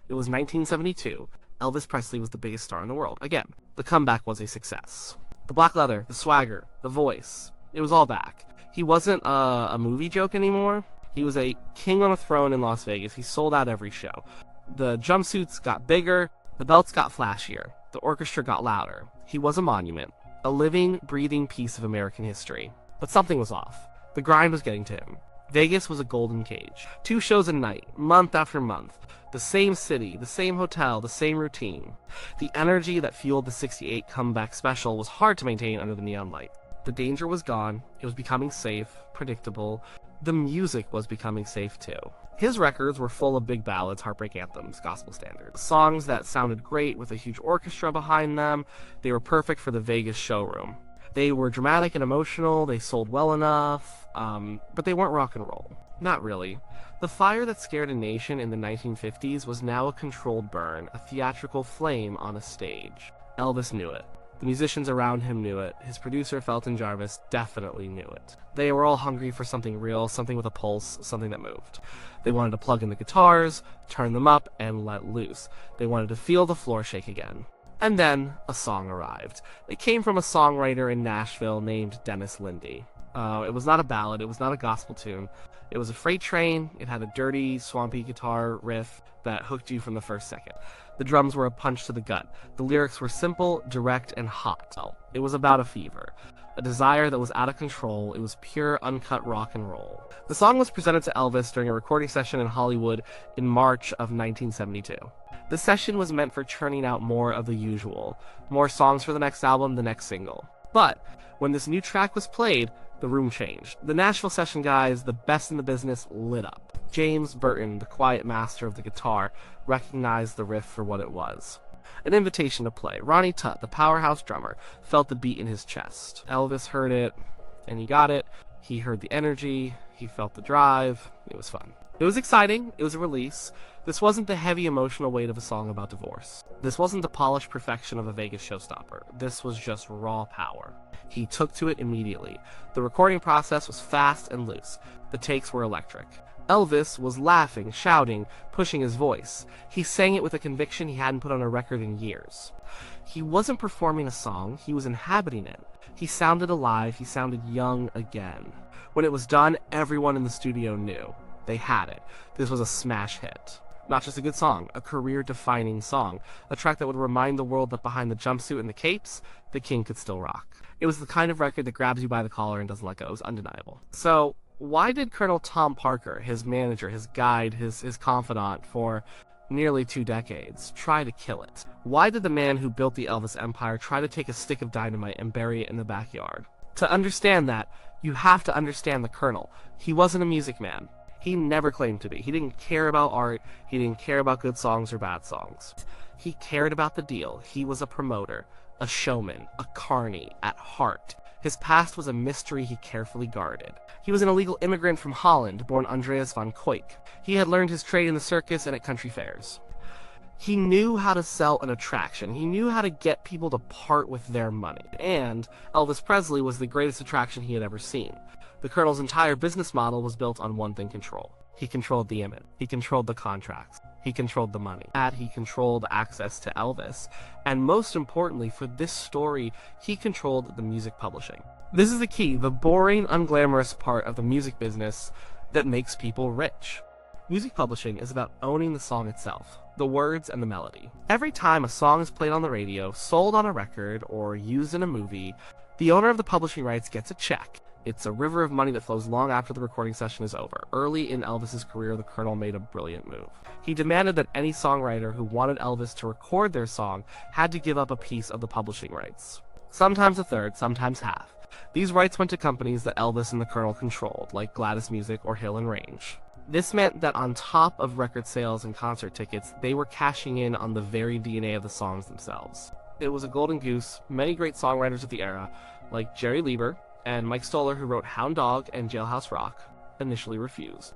It was 1972. Elvis Presley was the biggest star in the world. Again, the comeback was a success. The black leather, the swagger, the voice, it was all back. He wasn't a movie joke anymore. He was a king on a throne in Las Vegas. He sold out every show. The jumpsuits got bigger, the belts got flashier, the orchestra got louder. He was a monument, a living, breathing piece of American history. But something was off. The grind was getting to him. Vegas was a golden cage. 2 shows a night, month after month. The same city, the same hotel, the same routine. The energy that fueled the '68 comeback special was hard to maintain under the neon light. The danger was gone. It was becoming safe, predictable. The music was becoming safe too. His records were full of big ballads, heartbreak anthems, gospel standards. Songs that sounded great with a huge orchestra behind them. They were perfect for the Vegas showroom. They were dramatic and emotional, they sold well enough, but they weren't rock and roll. Not really. The fire that scared a nation in the 1950s was now a controlled burn, a theatrical flame on a stage. Elvis knew it. The musicians around him knew it. His producer, Felton Jarvis, definitely knew it. They were all hungry for something real, something with a pulse, something that moved. They wanted to plug in the guitars, turn them up, and let loose. They wanted to feel the floor shake again. And then a song arrived. It came from a songwriter in Nashville named Dennis Lindy. It was not a ballad, it was not a gospel tune. It was a freight train, it had a dirty, swampy guitar riff that hooked you from the first second. The drums were a punch to the gut. The lyrics were simple, direct, and hot. It was about a fever, a desire that was out of control. It was pure, uncut rock and roll. The song was presented to Elvis during a recording session in Hollywood in March of 1972. The session was meant for churning out more of the usual, more songs for the next album, the next single. But when this new track was played, the room changed. The Nashville session guys, the best in the business, lit up. James Burton, the quiet master of the guitar, recognized the riff for what it was. An invitation to play. Ronnie Tutt, the powerhouse drummer, felt the beat in his chest. Elvis heard it, and he got it. He heard the energy, he felt the drive. It was fun. It was exciting, it was a release. This wasn't the heavy emotional weight of a song about divorce. This wasn't the polished perfection of a Vegas showstopper. This was just raw power. He took to it immediately. The recording process was fast and loose. The takes were electric. Elvis was laughing, shouting, pushing his voice. He sang it with a conviction he hadn't put on a record in years. He wasn't performing a song, he was inhabiting it. He sounded alive, he sounded young again. When it was done, everyone in the studio knew. They had it. This was a smash hit. Not just a good song, a career-defining song. A track that would remind the world that behind the jumpsuit and the capes, the king could still rock. It was the kind of record that grabs you by the collar and doesn't let go. It was undeniable. So, why did Colonel Tom Parker, his manager, his guide, his confidant for nearly 2 decades, try to kill it? Why did the man who built the Elvis empire try to take a stick of dynamite and bury it in the backyard? To understand that, you have to understand the Colonel. He wasn't a music man. He never claimed to be. He didn't care about art. He didn't care about good songs or bad songs. He cared about the deal. He was a promoter, a showman, a carny at heart. His past was a mystery he carefully guarded. He was an illegal immigrant from Holland, born Andreas von Koik. He had learned his trade in the circus and at country fairs. He knew how to sell an attraction. He knew how to get people to part with their money. And Elvis Presley was the greatest attraction he had ever seen. The Colonel's entire business model was built on one thing: control. He controlled the image. He controlled the contracts. He controlled the money. He controlled access to Elvis. And most importantly, for this story, he controlled the music publishing. This is the key, the boring, unglamorous part of the music business that makes people rich. Music publishing is about owning the song itself, the words and the melody. Every time a song is played on the radio, sold on a record, or used in a movie, the owner of the publishing rights gets a check. It's a river of money that flows long after the recording session is over. Early in Elvis's career, the Colonel made a brilliant move. He demanded that any songwriter who wanted Elvis to record their song had to give up a piece of the publishing rights. Sometimes a third, sometimes half. These rights went to companies that Elvis and the Colonel controlled, like Gladys Music or Hill and Range. This meant that on top of record sales and concert tickets, they were cashing in on the very DNA of the songs themselves. It was a golden goose. Many great songwriters of the era, like Jerry Lieber and Mike Stoller, who wrote Hound Dog and Jailhouse Rock, initially refused.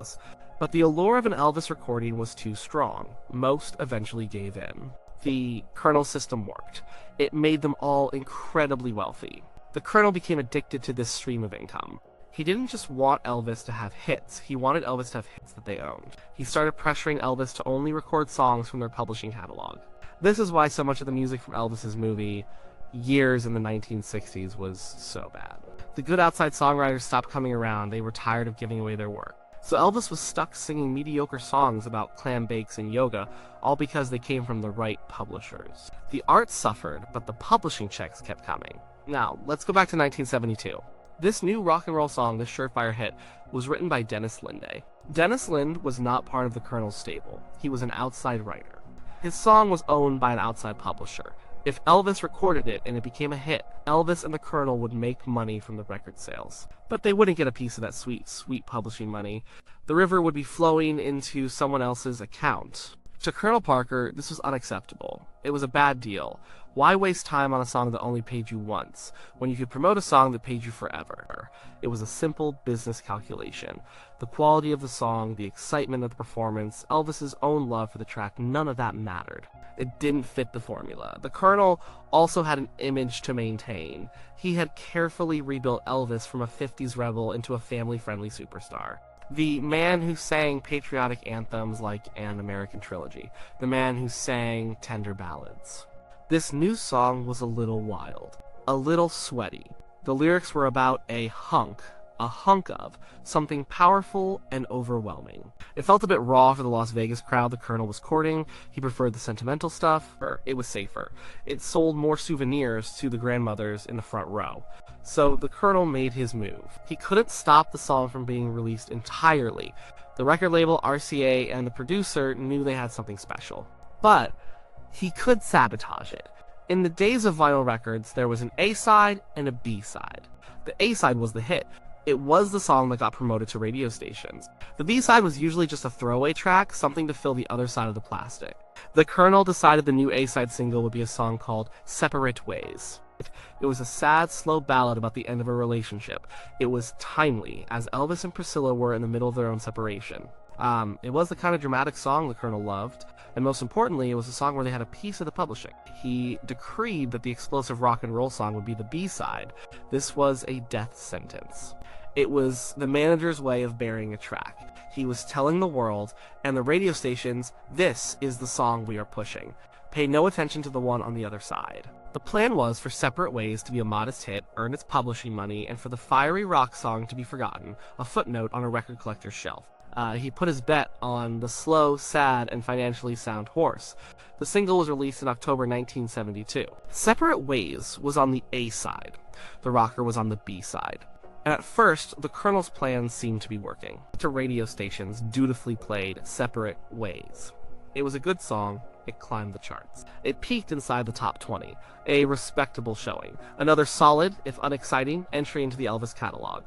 But the allure of an Elvis recording was too strong. Most eventually gave in. The Colonel system worked. It made them all incredibly wealthy. The Colonel became addicted to this stream of income. He didn't just want Elvis to have hits, he wanted Elvis to have hits that they owned. He started pressuring Elvis to only record songs from their publishing catalog. This is why so much of the music from Elvis's movie Years in the 1960s was so bad. The good outside songwriters stopped coming around, they were tired of giving away their work. So Elvis was stuck singing mediocre songs about clam bakes and yoga, all because they came from the right publishers. The art suffered, but the publishing checks kept coming. Now, let's go back to 1972. This new rock and roll song, this surefire hit, was written by Dennis Linde. Dennis Linde was not part of the Colonel's stable. He was an outside writer. His song was owned by an outside publisher. If Elvis recorded it and it became a hit, Elvis and the Colonel would make money from the record sales. But they wouldn't get a piece of that sweet, sweet publishing money. The river would be flowing into someone else's account. To Colonel Parker, this was unacceptable. It was a bad deal. Why waste time on a song that only paid you once, when you could promote a song that paid you forever? It was a simple business calculation. The quality of the song, the excitement of the performance, Elvis's own love for the track, none of that mattered. It didn't fit the formula. The Colonel also had an image to maintain. He had carefully rebuilt Elvis from a 50s rebel into a family-friendly superstar. The man who sang patriotic anthems like An American Trilogy. The man who sang tender ballads. This new song was a little wild, a little sweaty. The lyrics were about a hunk of, something powerful and overwhelming. It felt a bit raw for the Las Vegas crowd the Colonel was courting. He preferred the sentimental stuff, or it was safer. It sold more souvenirs to the grandmothers in the front row. So the Colonel made his move. He couldn't stop the song from being released entirely. The record label, RCA, and the producer knew they had something special. But he could sabotage it. In the days of vinyl records, there was an A-side and a B-side. The A-side was the hit. It was the song that got promoted to radio stations. The B-side was usually just a throwaway track, something to fill the other side of the plastic. The Colonel decided the new A-side single would be a song called Separate Ways. It was a sad, slow ballad about the end of a relationship. It was timely, as Elvis and Priscilla were in the middle of their own separation. It was the kind of dramatic song the Colonel loved, and most importantly, it was a song where they had a piece of the publishing. He decreed that the explosive rock and roll song would be the B-side. This was a death sentence. It was the manager's way of burying a track. He was telling the world, and the radio stations, this is the song we are pushing. Pay no attention to the one on the other side. The plan was for Separate Ways to be a modest hit, earn its publishing money, and for the fiery rock song to be forgotten, a footnote on a record collector's shelf. He put his bet on the slow, sad, and financially sound horse. The single was released in October 1972. Separate Ways was on the A-side. The rocker was on the B-side. And at first, the Colonel's plans seemed to be working. To radio stations dutifully played Separate Ways. It was a good song. It climbed the charts. It peaked inside the top 20, a respectable showing. Another solid, if unexciting, entry into the Elvis catalog.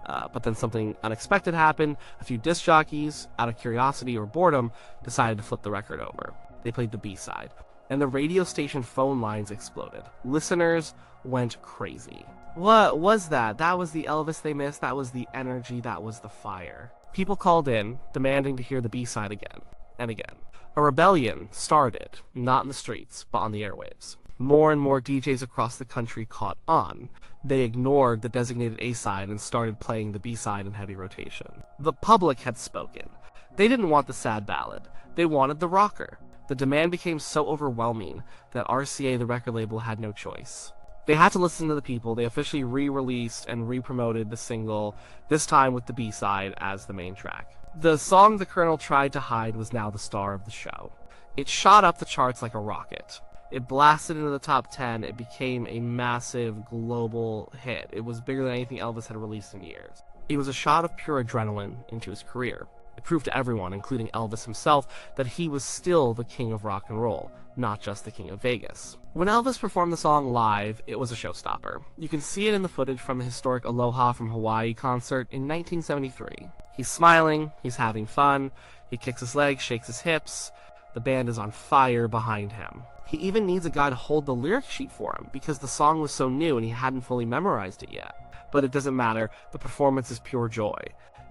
But then something unexpected happened. A few disc jockeys, out of curiosity or boredom, decided to flip the record over. They played the B-side, and the radio station phone lines exploded. Listeners went crazy. What was that? That was the Elvis they missed. That was the energy. That was the fire. People called in, demanding to hear the B-side again and again. A rebellion started, not in the streets, but on the airwaves. More and more DJs across the country caught on. They ignored the designated A-side and started playing the B-side in heavy rotation. The public had spoken. They didn't want the sad ballad. They wanted the rocker. The demand became so overwhelming that RCA, the record label, had no choice. They had to listen to the people. They officially re-released and re-promoted the single, this time with the B-side as the main track. The song the Colonel tried to hide was now the star of the show. It shot up the charts like a rocket. It blasted into the top 10. It became a massive global hit. It was bigger than anything Elvis had released in years. It was a shot of pure adrenaline into his career. It proved to everyone, including Elvis himself, that he was still the king of rock and roll, not just the king of Vegas. When Elvis performed the song live, it was a showstopper. You can see it in the footage from the historic Aloha from Hawaii concert in 1973. He's smiling, he's having fun, he kicks his legs, shakes his hips. The band is on fire behind him. He even needs a guy to hold the lyric sheet for him because the song was so new and he hadn't fully memorized it yet. But it doesn't matter, the performance is pure joy.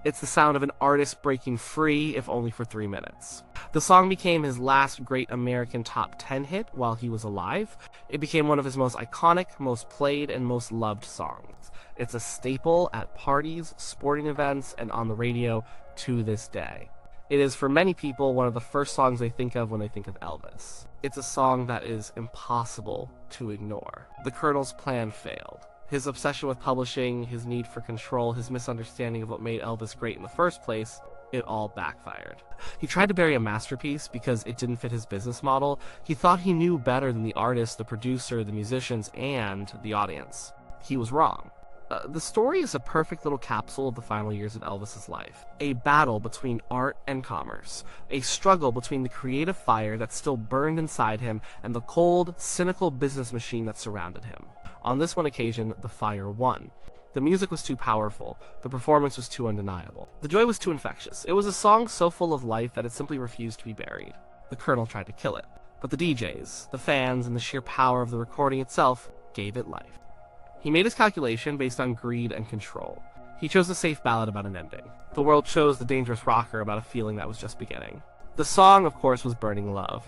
It's the sound of an artist breaking free, if only for 3 minutes. The song became his last great American top 10 hit while he was alive. It became one of his most iconic, most played, and most loved songs. It's a staple at parties, sporting events, and on the radio to this day. It is, for many people, one of the first songs they think of when they think of Elvis. It's a song that is impossible to ignore. The Colonel's plan failed. His obsession with publishing, his need for control, his misunderstanding of what made Elvis great in the first place, it all backfired. He tried to bury a masterpiece because it didn't fit his business model. He thought he knew better than the artist, the producer, the musicians, and the audience. He was wrong. The story is a perfect little capsule of the final years of Elvis's life. A battle between art and commerce. A struggle between the creative fire that still burned inside him and the cold, cynical business machine that surrounded him. On this one occasion, the fire won. The music was too powerful. The performance was too undeniable. The joy was too infectious. It was a song so full of life that it simply refused to be buried. The Colonel tried to kill it, but the DJs, the fans, and the sheer power of the recording itself gave it life. He made his calculation based on greed and control. He chose a safe ballad about an ending. The world chose the dangerous rocker about a feeling that was just beginning. The song, of course, was Burning Love.